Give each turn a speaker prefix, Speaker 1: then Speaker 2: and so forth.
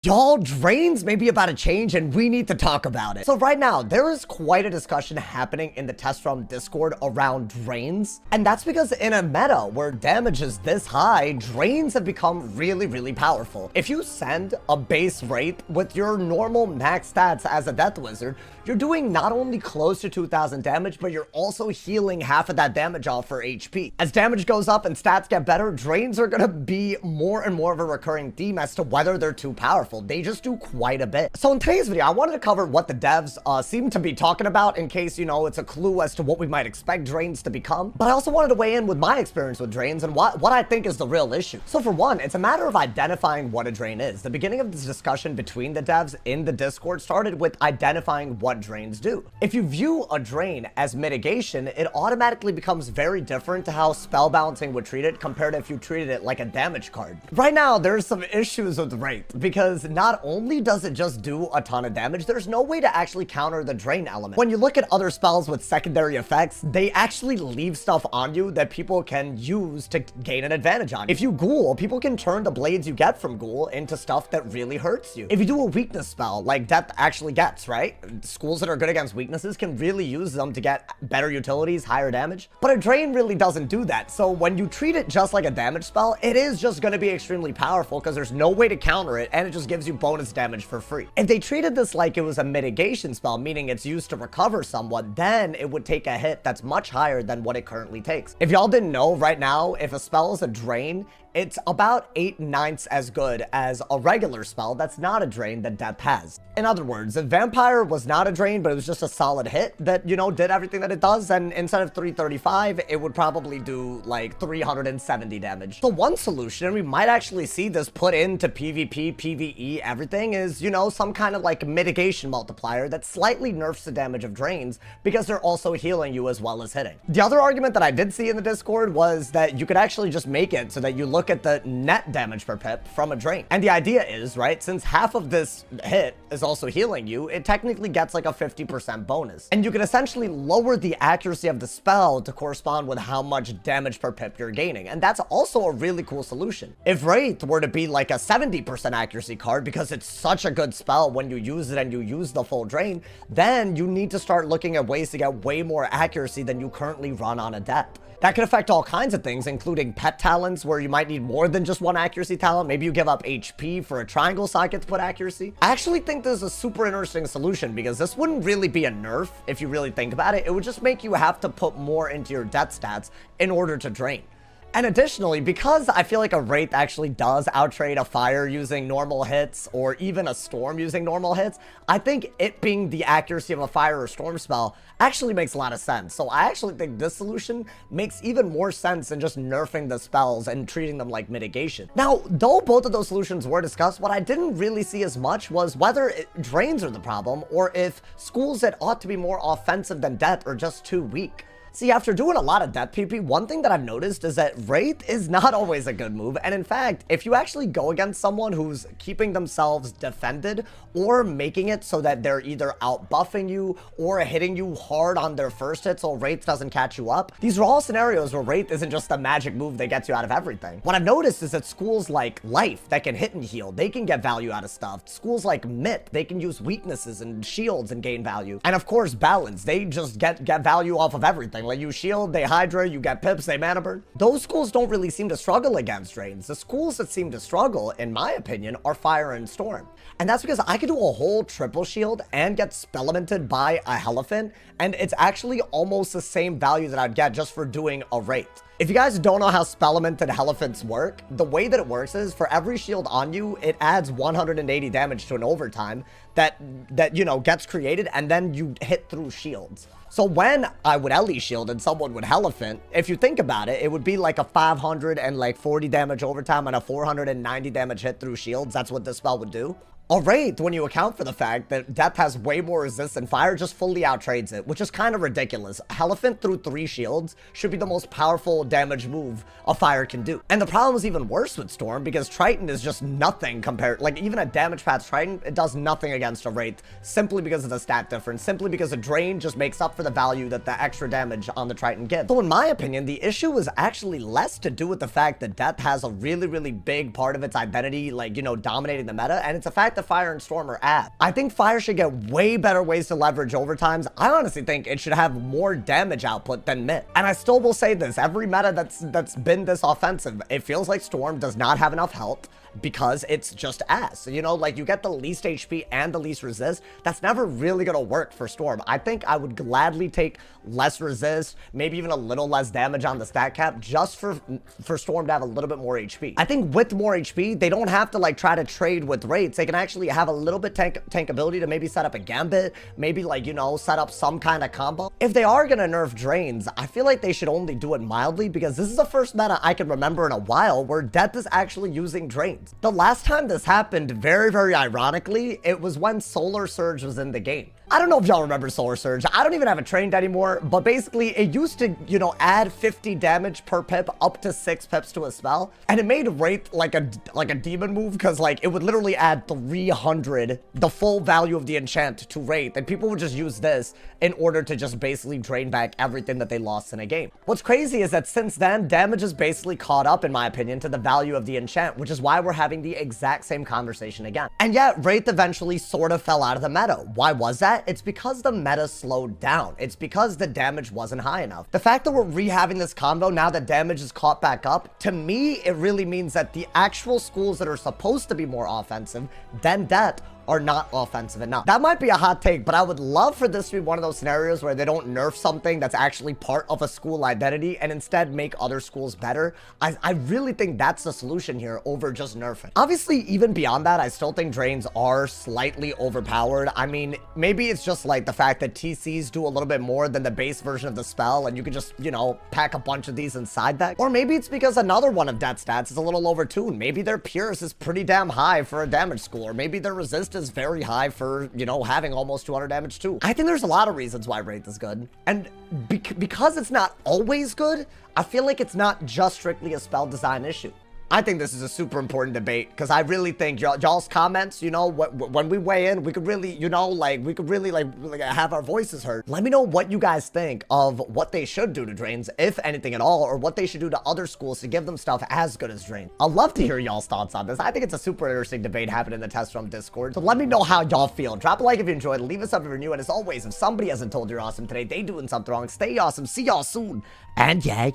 Speaker 1: Y'all, drains may be about to change and we need to talk about it. So right now, there is quite a discussion happening in the test realm Discord around drains. And that's because in a meta where damage is this high, drains have become really powerful. If you send a base Wraith with your normal max stats as a Death Wizard, you're doing not only close to 2,000 damage, but you're also healing half of that damage off for HP. As damage goes up and stats get better, drains are gonna be more and more of a recurring theme as to whether they're too powerful. They just do quite a bit. So in today's video, I wanted to cover what the devs seem to be talking about in case, you know, it's a clue as to what we might expect drains to become. But I also wanted to weigh in with my experience with drains and what I think is the real issue. So for one, it's a matter of identifying what a drain is. The beginning of this discussion between the devs in the Discord started with identifying what drains do. If you view a drain as mitigation, it automatically becomes very different to how spell balancing would treat it compared to if you treated it like a damage card. Right now, there's some issues with Wraith because not only does it just do a ton of damage, there's no way to actually counter the drain element. When you look at other spells with secondary effects, they actually leave stuff on you that people can use to gain an advantage on you. If you ghoul, people can turn the blades you get from ghoul into stuff that really hurts you. If you do a weakness spell, like Death actually gets, right? Schools that are good against weaknesses can really use them to get better utilities, higher damage. But a drain really doesn't do that. So when you treat it just like a damage spell, it is just going to be extremely powerful because there's no way to counter it, and it just gives you bonus damage for free. If they treated this like it was a mitigation spell, meaning it's used to recover somewhat, then it would take a hit that's much higher than what it currently takes. If y'all didn't know, right now, if a spell is a drain, it's about 8/9 as good as a regular spell that's not a drain that Death has. In other words, if Vampire was not a drain, but it was just a solid hit that, you know, did everything that it does, then instead of 335, it would probably do like 370 damage. So one solution, and we might actually see this put into PvP, PvE, everything, is, you know, some kind of like mitigation multiplier that slightly nerfs the damage of drains because they're also healing you as well as hitting. The other argument that I did see in the Discord was that you could actually just make it so that you look at the net damage per pip from a drain. And the idea is, right, since half of this hit is also healing you, it technically gets like a 50% bonus. And you can essentially lower the accuracy of the spell to correspond with how much damage per pip you're gaining. And that's also a really cool solution. If Wraith were to be like a 70% accuracy card because it's such a good spell when you use it and you use the full drain, then you need to start looking at ways to get way more accuracy than you currently run on a Death. That could affect all kinds of things, including pet talents, where you might need more than just one accuracy talent. Maybe you give up HP for a triangle socket to put accuracy. I actually think this is a super interesting solution because this wouldn't really be a nerf if you really think about it. It would just make you have to put more into your Death stats in order to drain. And additionally, because I feel like a Wraith actually does outtrade a Fire using normal hits or even a Storm using normal hits, I think it being the accuracy of a Fire or Storm spell actually makes a lot of sense. So I actually think this solution makes even more sense than just nerfing the spells and treating them like mitigation. Now, though both of those solutions were discussed, what I didn't really see as much was whether drains are the problem or if schools that ought to be more offensive than Death are just too weak. See, after doing a lot of Death PP, one thing that I've noticed is that Wraith is not always a good move, and in fact, if you actually go against someone who's keeping themselves defended or making it so that they're either out buffing you or hitting you hard on their first hit so Wraith doesn't catch you up, these are all scenarios where Wraith isn't just a magic move that gets you out of everything. What I've noticed is that schools like Life that can hit and heal, they can get value out of stuff. Schools like Myth, they can use weaknesses and shields and gain value. And of course, Balance, they just get value off of everything. Like you shield, they Hydra, you get pips, they mana burn. Those schools don't really seem to struggle against drains. The schools that seem to struggle, in my opinion, are Fire and Storm. And that's because I could do a whole triple shield and get spellamented by a Elephant, and it's actually almost the same value that I'd get just for doing a Wraith. If you guys don't know how spellamented elephants work, the way that it works is for every shield on you, it adds 180 damage to an overtime that you know, gets created, and then you hit through shields. So when I would Ellie shield and someone would Elephant, if you think about it, it would be like a 540 damage overtime and a 490 damage hit through shields. That's what this spell would do. A Wraith, when you account for the fact that Death has way more resist than Fire, just fully outtrades it, which is kind of ridiculous. Elephant through 3 shields should be the most powerful damage move a Fire can do. And the problem is even worse with Storm, because Triton is just nothing compared, like even a damage path Triton, it does nothing against a Wraith, simply because of the stat difference, simply because the Drain just makes up for the value that the extra damage on the Triton gives. So in my opinion, the issue is actually less to do with the fact that Death has a really big part of its identity, like, you know, dominating the meta, and it's a fact that Fire and Storm are at. I think Fire should get way better ways to leverage overtimes. I honestly think it should have more damage output than Mid. And I still will say this, every meta that's been this offensive, it feels like Storm does not have enough health because it's just ass. You know, like you get the least HP and the least resist. That's never really gonna work for Storm. I think I would gladly take less resist, maybe even a little less damage on the stat cap, just for Storm to have a little bit more HP. I think with more HP, they don't have to like try to trade with Wraiths. They can actually have a little bit tank ability to maybe set up a Gambit, maybe like, you know, set up some kind of combo. If they are gonna nerf Drains, I feel like they should only do it mildly, because this is the first meta I can remember in a while where Death is actually using Drains. The last time this happened, very ironically, it was when Solar Surge was in the game. I don't know if y'all remember Solar Surge. I don't even have it trained anymore, but basically it used to, you know, add 50 damage per pip up to 6 pips to a spell. And it made Wraith like a demon move, because like it would literally add 300, the full value of the enchant to Wraith. And people would just use this in order to just basically drain back everything that they lost in a game. What's crazy is that since then, damage has basically caught up, in my opinion, to the value of the enchant, which is why we're having the exact same conversation again. And yet, Wraith eventually sort of fell out of the meta. Why was that? It's because the meta slowed down. It's because the damage wasn't high enough. The fact that we're rehaving this combo now that damage is caught back up, to me, it really means that the actual schools that are supposed to be more offensive than Death are not offensive enough. That might be a hot take, but I would love for this to be one of those scenarios where they don't nerf something that's actually part of a school identity and instead make other schools better. I really think that's the solution here over just nerfing. Obviously, even beyond that, I still think Drains are slightly overpowered. I mean, maybe it's just like the fact that TCs do a little bit more than the base version of the spell, and you can just, you know, pack a bunch of these inside that. Or maybe it's because another one of Death's stats is a little overtuned. Maybe their Pierce is pretty damn high for a damage school, or maybe their resist is very high for, you know, having almost 200 damage too. I think there's a lot of reasons why Wraith is good. And because it's not always good, I feel like it's not just strictly a spell design issue. I think this is a super important debate, because I really think y'all's comments, you know, when we weigh in, we could really, you know, like, we could really, like, have our voices heard. Let me know what you guys think of what they should do to Drains, if anything at all, or what they should do to other schools to give them stuff as good as Drain. I'd love to hear y'all's thoughts on this. I think it's a super interesting debate happening in the test room Discord. So let me know how y'all feel. Drop a like if you enjoyed, leave a sub if you're new, and as always, if somebody hasn't told you you're awesome today, they doing something wrong. Stay awesome. See y'all soon. And yeah.